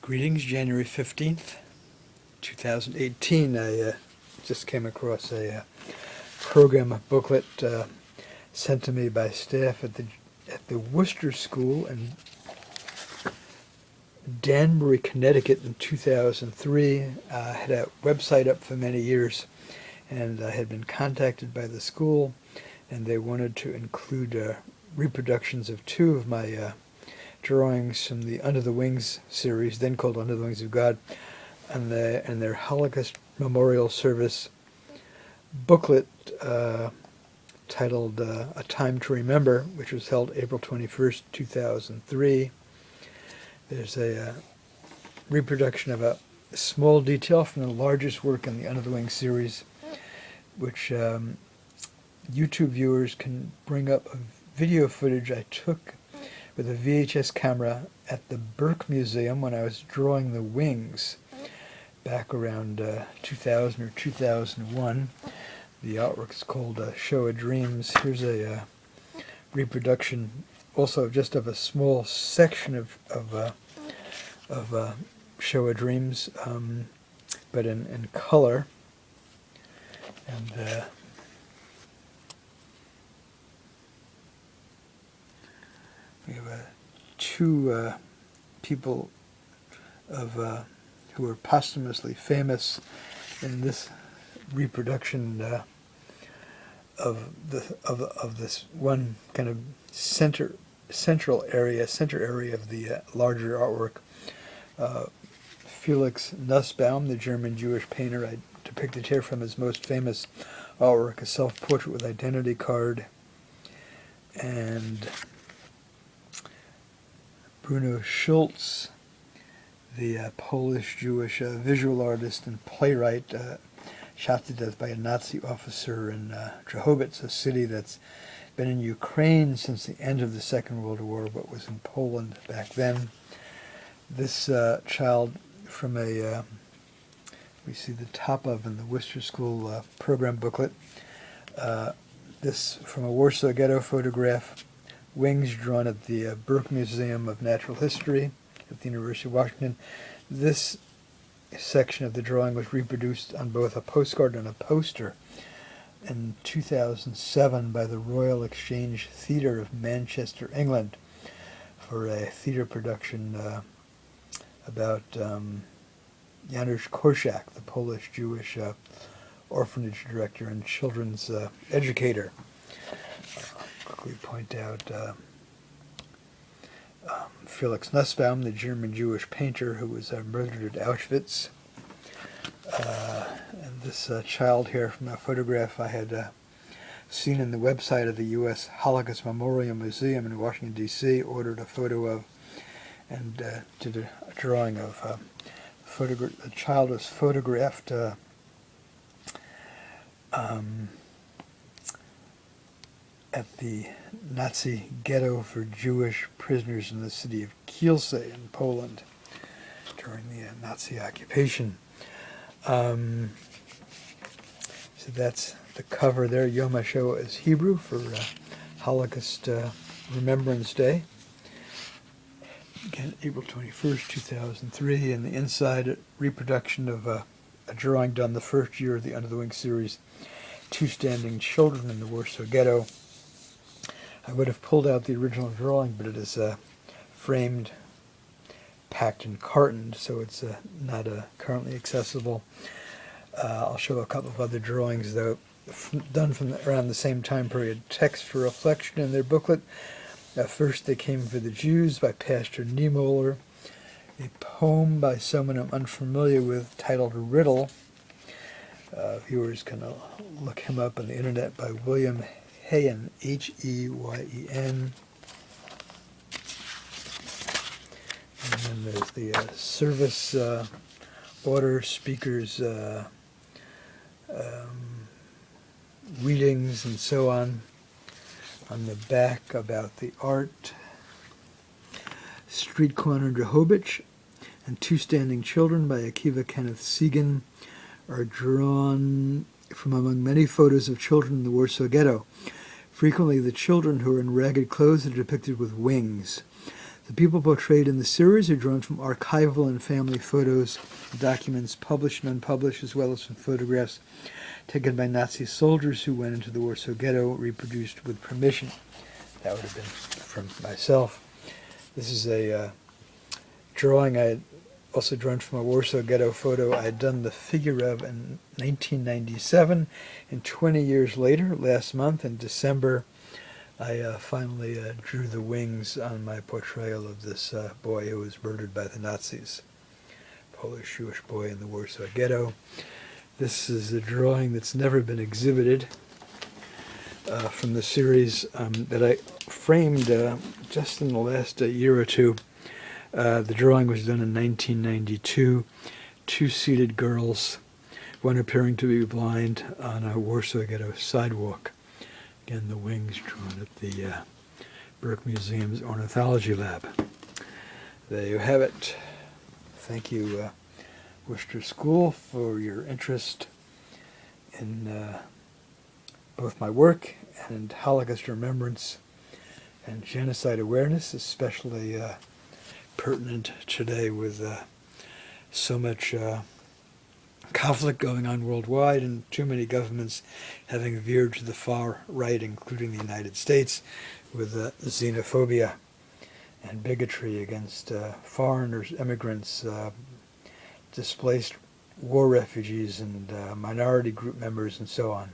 Greetings, January 15th, 2018. I just came across a program booklet sent to me by staff at the Wooster School in Danbury, Connecticut in 2003. I had a website up for many years, and I had been contacted by the school, and they wanted to include reproductions of two of my drawings from the Under the Wings series, then called Under the Wings of God, and their Holocaust Memorial Service booklet titled A Time to Remember, which was held April 21st, 2003. There's a reproduction of a small detail from the largest work in the Under the Wings series, which YouTube viewers can bring up a video footage I took with a VHS camera at the Burke Museum when I was drawing the wings back around 2000 or 2001. The artwork is called Shoah Dreams. Here's a reproduction also just of a small section of Shoah Dreams, but in color. And we have two people who are posthumously famous in this reproduction of this one kind of center area of the larger artwork. Felix Nussbaum, the German Jewish painter, I depicted here from his most famous artwork, a self-portrait with identity card, and Bruno Schulz, the Polish Jewish visual artist and playwright, shot to death by a Nazi officer in Drohobycz, a city that's been in Ukraine since the end of the Second World War, but was in Poland back then. This child from we see the top of in the Wooster School program booklet, this from a Warsaw ghetto photograph, wings drawn at the Burke Museum of Natural History at the University of Washington. This section of the drawing was reproduced on both a postcard and a poster in 2007 by the Royal Exchange Theatre of Manchester, England, for a theatre production about Janusz Korczak, the Polish Jewish orphanage director and children's educator. Quickly point out Felix Nussbaum, the German Jewish painter who was murdered at Auschwitz. And this child here from a photograph I had seen in the website of the U.S. Holocaust Memorial Museum in Washington, D.C., ordered a photo of, and did a drawing of. The child was photographed at the Nazi ghetto for Jewish prisoners in the city of Kielce in Poland during the Nazi occupation. So that's the cover there. Yom Ha'shaoh is Hebrew for Holocaust Remembrance Day. Again, April 21st, 2003, and the inside reproduction of a drawing done the first year of the Under the Wings series, two standing children in the Warsaw ghetto. I would have pulled out the original drawing, but it is framed, packed, and cartoned, so it's not currently accessible. I'll show a couple of other drawings, though, done from around the same time period. Text for Reflection in their booklet. First They Came for the Jews by Pastor Niemöller. A poem by someone I'm unfamiliar with titled Riddle. Viewers can look him up on the internet, by William Heyen, Heyen. And then there's the service order, speakers, readings, and so on. On the back about the art, Street Corner Drohobycz, and Two Standing Children by Akiva Kenny Segan are drawn from among many photos of children in the Warsaw ghetto. Frequently the children who are in ragged clothes are depicted with wings. The people portrayed in the series are drawn from archival and family photos, documents published and unpublished, as well as from photographs taken by Nazi soldiers who went into the Warsaw Ghetto, reproduced with permission. That would have been from myself. This is a drawing I had also drawn from a Warsaw Ghetto photo I had done the figure of in 1997, and 20 years later, last month in December, I finally drew the wings on my portrayal of this boy who was murdered by the Nazis, Polish Jewish boy in the Warsaw Ghetto. This is a drawing that's never been exhibited from the series that I framed just in the last year or two. The drawing was done in 1992. Two seated girls, one appearing to be blind, on a Warsaw Ghetto sidewalk. Again, the wings drawn at the Burke Museum's Ornithology Lab. There you have it. Thank you, Wooster School, for your interest in both my work and Holocaust remembrance and genocide awareness, especially pertinent today with so much conflict going on worldwide and too many governments having veered to the far right, including the United States, with xenophobia and bigotry against foreigners, immigrants, displaced war refugees, and minority group members, and so on.